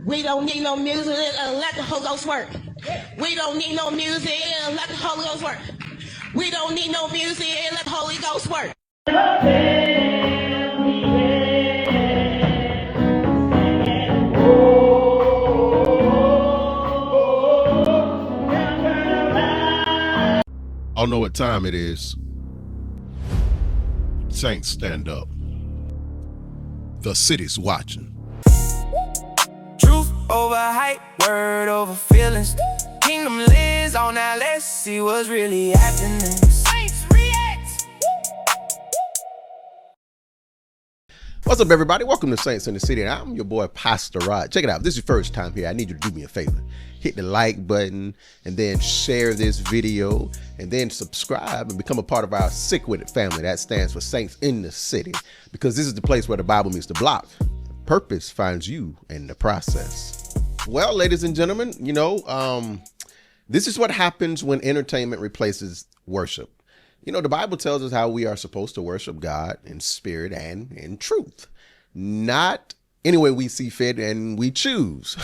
We don't need no music, let the Holy Ghost work. We don't need no music, let the Holy Ghost work. We don't need no music, let the Holy Ghost work. I don't know what time it is. Saints, stand up. The city's watching. Truth over hype, word over feelings. Kingdom lives on now, let's see what's really happening. Saints react. What's up, everybody? Welcome to Saints in the City. I'm your boy, Pastor Rod. Check it out. If this is your first time here, I need you to do me a favor. Hit the like button and then share this video and then subscribe and become a part of our Sick With It family. That stands for Saints in the City, because this is the place where the Bible meets the block. Purpose finds you in the process. Well, ladies and gentlemen, you know, this is what happens when entertainment replaces worship. You know, the Bible tells us how we are supposed to worship God in spirit and in truth, not any way we see fit and we choose.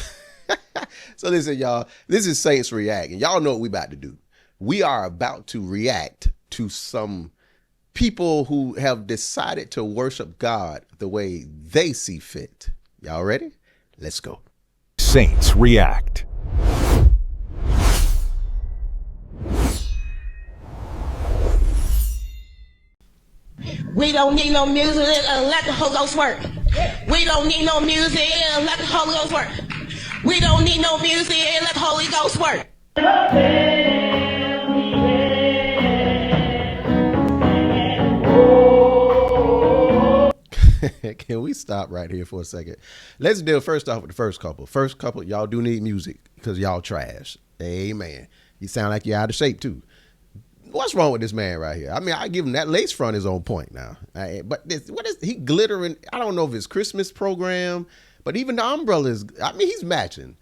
So listen, y'all, this is Saints React, and y'all know what we about to do. We are about to react to some people who have decided to worship God the way they see fit. Y'all ready? Let's go. Saints React. We don't need no music, let the Holy Ghost work. We don't need no music, let the Holy Ghost work. We don't need no music, let the Holy Ghost work. Can we stop right here for a second? Let's deal first off with the first couple. First couple, y'all do need music because y'all trash. Amen. You sound like you're out of shape too. What's wrong with this man right here? I mean, I give him that lace front is on point now. But this, what is he glittering? I don't know if it's Christmas program, but even the umbrellas, I mean, he's matching.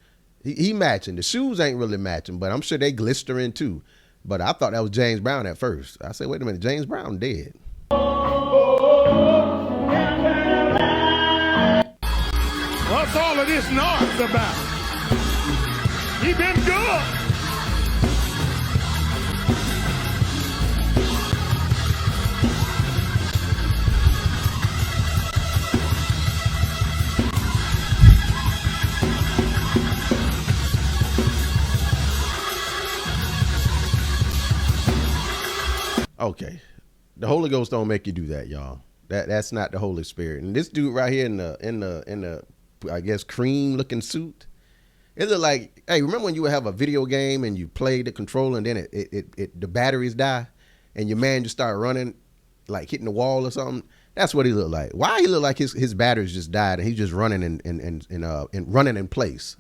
He matching. The shoes ain't really matching, but I'm sure they glistering too. But I thought that was James Brown at first. I said, wait a minute, James Brown dead. What's all of this noise about? He been good. Okay, the Holy Ghost don't make you do that, y'all. That's not the Holy Spirit. And this dude right here in the I guess cream looking suit, it look like, hey, remember when you would have a video game and you play the controller and then the batteries die and your man just start running, like hitting the wall or something? That's what he looked like. Why he look like his batteries just died and he's just running and running in place.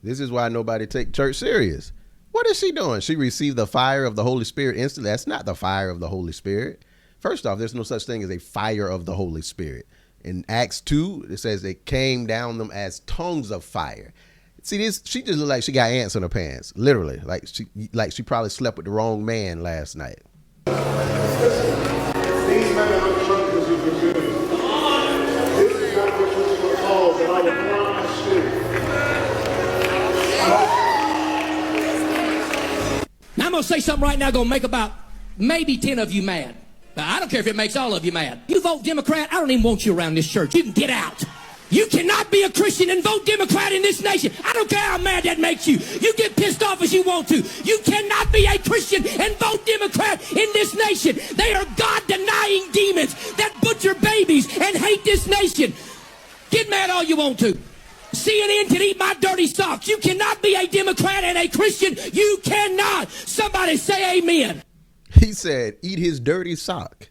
This is why nobody take church serious. What is she doing? She received the fire of the Holy Spirit instantly. That's not the fire of the Holy Spirit. First off, there's no such thing as a fire of the Holy Spirit. In Acts 2, it says it came down them as tongues of fire. See, this, she just looked like she got ants in her pants, literally. Like she probably slept with the wrong man last night. These men are not drunk as you presume. This is not what was called, and I will promise you. Now I'm going to say something right now going to make about maybe 10 of you mad. But I don't care if it makes all of you mad. You vote Democrat, I don't even want you around this church. You can get out. You cannot be a Christian and vote Democrat in this nation. I don't care how mad that makes you. You get pissed off as you want to. You cannot be a Christian and vote Democrat in this nation. They are God-denying demons that butcher babies and hate this nation. Get mad all you want to. CNN can eat my dirty socks. You cannot be a Democrat and a Christian. You cannot. Somebody say amen. He said, eat his dirty sock.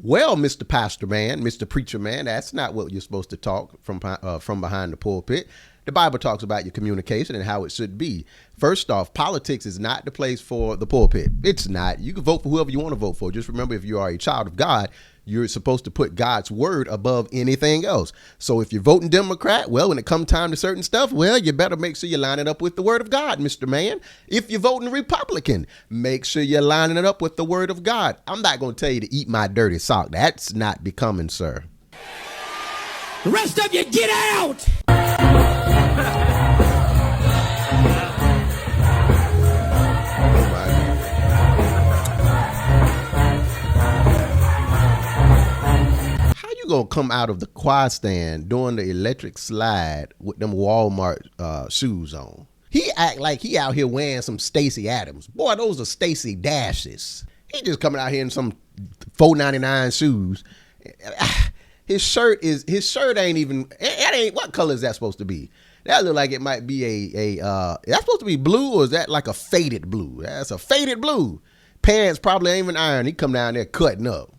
Well, Mr. Pastor Man, Mr. Preacher Man, that's not what you're supposed to talk from behind the pulpit. The Bible talks about your communication and how it should be. First off, politics is not the place for the pulpit. It's not. You can vote for whoever you want to vote for. Just remember, if you are a child of God, you're supposed to put God's word above anything else. So if you're voting Democrat, well, when it comes time to certain stuff, well, you better make sure you're lining up with the word of God, Mr. Man. If you're voting Republican, make sure you're lining it up with the word of God. I'm not going to tell you to eat my dirty sock. That's not becoming, sir. The rest of you, get out! Gonna come out of the choir stand doing the electric slide with them Walmart shoes on. He act like he out here wearing some Stacey Adams. Boy, those are Stacey Dashes. He just coming out here in some $4.99 shoes. His shirt ain't even, it ain't, what color is that supposed to be? That look like it might be that's supposed to be blue, or is that like a faded blue? That's a faded blue. Pants probably ain't even iron. He come down there cutting up.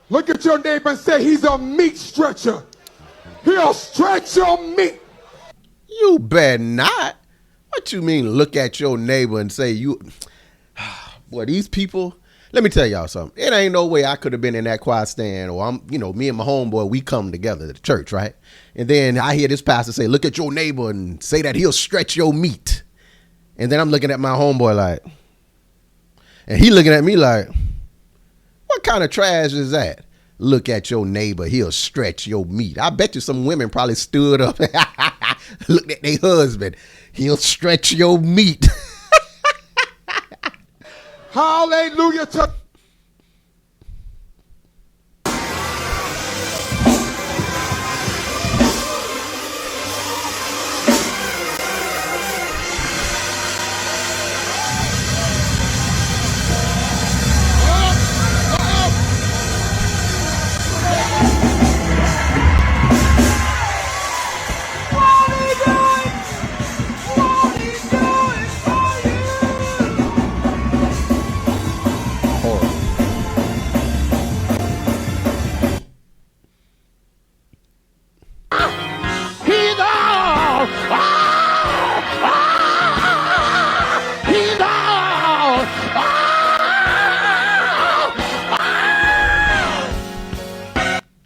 Look at your neighbor and say, he's a meat stretcher. He'll stretch your meat. You better not. What you mean, look at your neighbor and say you... Boy, these people... Let me tell y'all something. It ain't no way I could have been in that choir stand, or me and my homeboy, we come together to church, right? And then I hear this pastor say, look at your neighbor and say that he'll stretch your meat. And then I'm looking at my homeboy like... And he looking at me like... What kind of trash is that? Look at your neighbor, he'll stretch your meat. I bet you some women probably stood up, looked at their husband, he'll stretch your meat. Hallelujah to...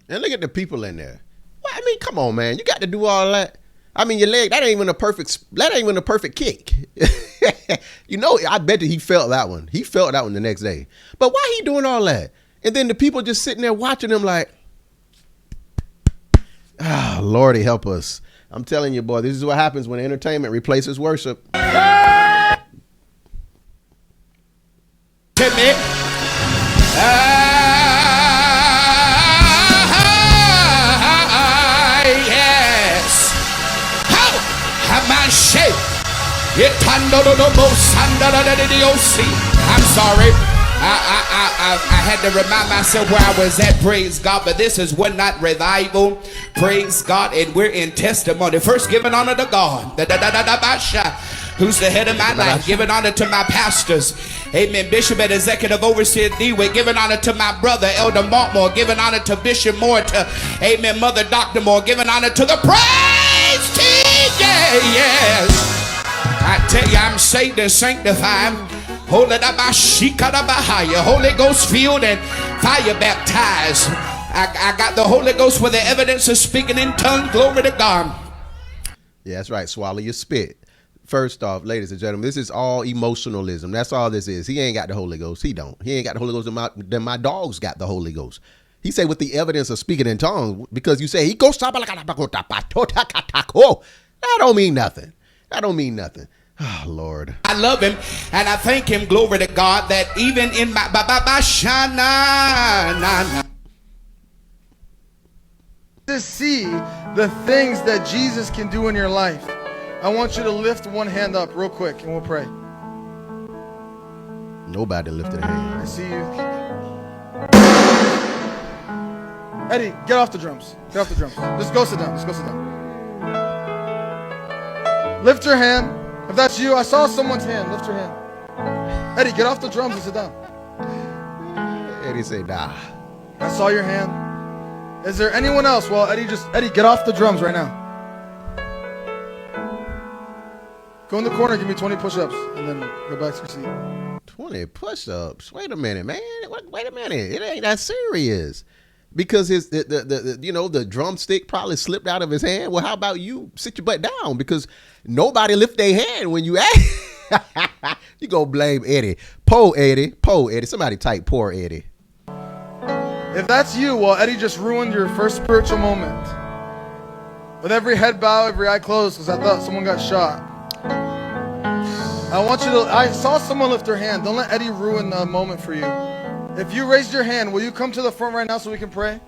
And look at the people in there. Well, I mean, come on, man. You got to do all that. I mean, your leg, that ain't even a perfect kick. I bet you he felt that one. He felt that one the next day. But why he doing all that? And then the people just sitting there watching him like, Lordy help us. I'm telling you, boy, this is what happens when entertainment replaces worship. I'm sorry. I had to remind myself where I was at, praise God, but this is One Night Revival, praise God, and we're in testimony. First, giving honor to God, who's the head of my life, giving honor to my pastors, amen, Bishop and Executive Overseer Dewey, giving honor to my brother, Elder Markmore, giving honor to Bishop Moore, to, amen, Mother Dr. Moore, giving honor to the praise team, yes. I tell you, I'm saved and sanctified. Holy Ghost filled and fire baptized. I got the Holy Ghost with the evidence of speaking in tongues. Glory to God. Yeah, that's right. Swallow your spit. First off, ladies and gentlemen, this is all emotionalism. That's all this is. He ain't got the Holy Ghost. He don't. He ain't got the Holy Ghost. Then my dogs got the Holy Ghost. He said with the evidence of speaking in tongues, because you say, that don't mean nothing. That don't mean nothing. Oh, Lord. I love him and I thank him, glory to God, that even in my to see the things that Jesus can do in your life, I want you to lift one hand up real quick and we'll pray. Nobody lifted a hand. I see you. Eddie, get off the drums. Get off the drums. Just go sit down. Just go sit down. Lift your hand. If that's you, I saw someone's hand. Lift your hand. Eddie, get off the drums and sit down. Eddie said, nah. I saw your hand. Is there anyone else? Well, Eddie, get off the drums right now. Go in the corner, give me 20 push-ups, and then go back to your seat. 20 push-ups? Wait a minute, man. Wait a minute. It ain't that serious. Because the drumstick probably slipped out of his hand. Well, how about you sit your butt down? Because nobody lift their hand when you ask. You go blame Eddie. Poor Eddie. Somebody type poor Eddie. If that's you, well, Eddie just ruined your first spiritual moment. With every head bow, every eye closed, because I thought someone got shot. I saw someone lift their hand. Don't let Eddie ruin the moment for you. If you raised your hand, will you come to the front right now so we can pray?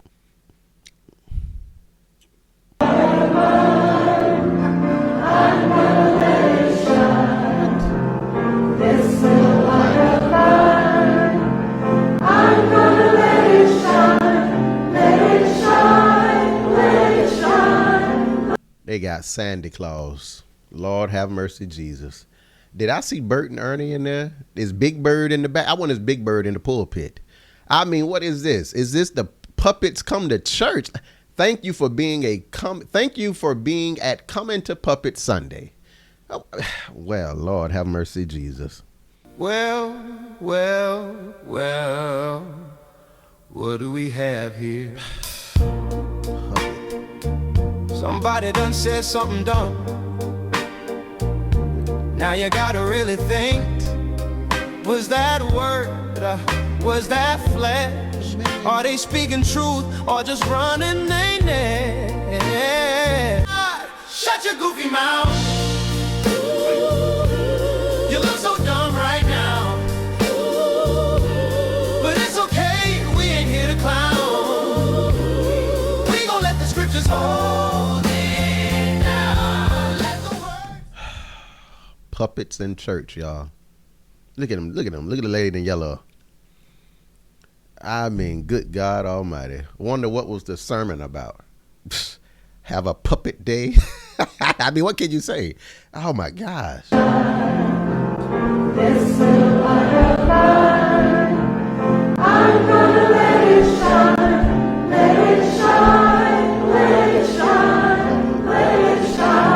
They got Santa Claus. Lord have mercy, Jesus. Did I see Bert and Ernie in there? Is Big Bird in the back? I want his Big Bird in the pulpit. I mean, what is this? Is this the puppets come to church? Thank you for being at Coming to Puppet Sunday. Oh, well, Lord have mercy, Jesus. Well, what do we have here? Somebody done said something dumb. Now you gotta really think. Was that word? Was that flesh? Are they speaking truth or just running their neck? Shut your goofy mouth. You look so dumb right now. But it's okay, we ain't here to clown. We gon' let the scriptures hold it now. Let the word. Puppets in church, y'all. Look at them. Look at the lady in yellow. I mean, good God Almighty. Wonder what was the sermon about. Have a puppet day. I mean, what can you say? Oh my gosh. This is what I find. I'm gonna let it shine, let it shine, let it shine, let it shine.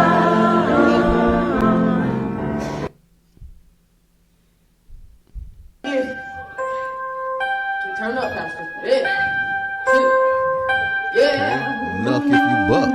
Turn up, Pastor. Yeah. Enough if you buck.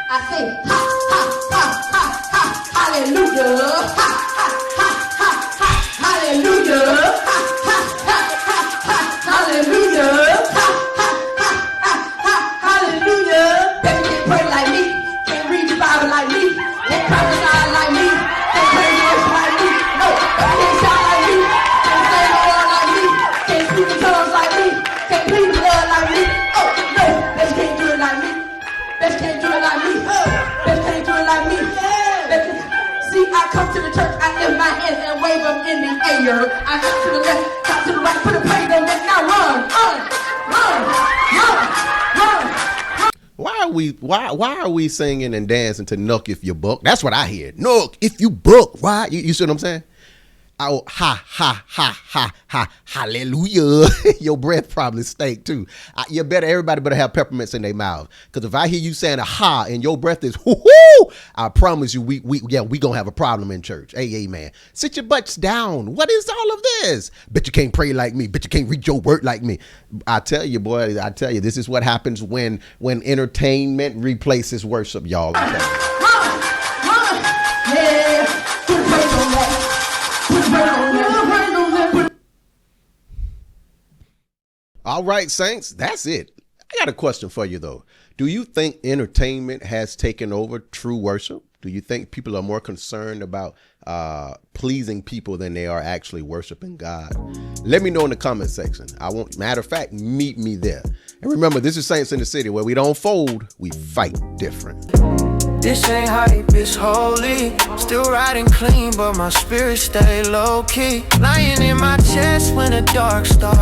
I say, ha, ha, ha, ha, ha, hallelujah. Ha, ha, ha, ha, ha, hallelujah. Ha, ha, ha, ha, ha, hallelujah. Ha, ha, ha, ha, ha, hallelujah. Baby can't pray like me, can't read the Bible like me, can't prophesy like me, can't pray words like me. No, can't shout like me, can't say the word like me, can't speak in tongues like me, can't plead the blood like me. Oh, no, they can't do it like me. Best can't do it like me. Best can't do it like me. See, I come to the church, I lift my hands and wave them in the air. I come to the left, come to the right, put a praise on that. Now run. Why are we singing and dancing to Nook If You Book? That's what I hear. Nook If You Book. Why? You see what I'm saying? Oh, ha, ha, ha, ha, ha, hallelujah. Your breath probably stank too. Everybody better have peppermints in their mouth. Because if I hear you saying a ha and your breath is whoo-hoo, I promise you, we gonna have a problem in church. Hey, amen. Sit your butts down. What is all of this? Bet you can't pray like me. Bet you can't read your word like me. I tell you, boy, this is what happens when entertainment replaces worship, y'all. Yeah. All right, saints, that's it. I got a question for you, though. Do you think entertainment has taken over true worship? Do you think people are more concerned about pleasing people than they are actually worshiping God? Let me know in the comment section. Matter of fact, meet me there. And remember, this is Saints in the City, where we don't fold, we fight different. This ain't hype, it's holy. Still riding clean, but my spirit stay low-key. Lying in my chest when the dark starts.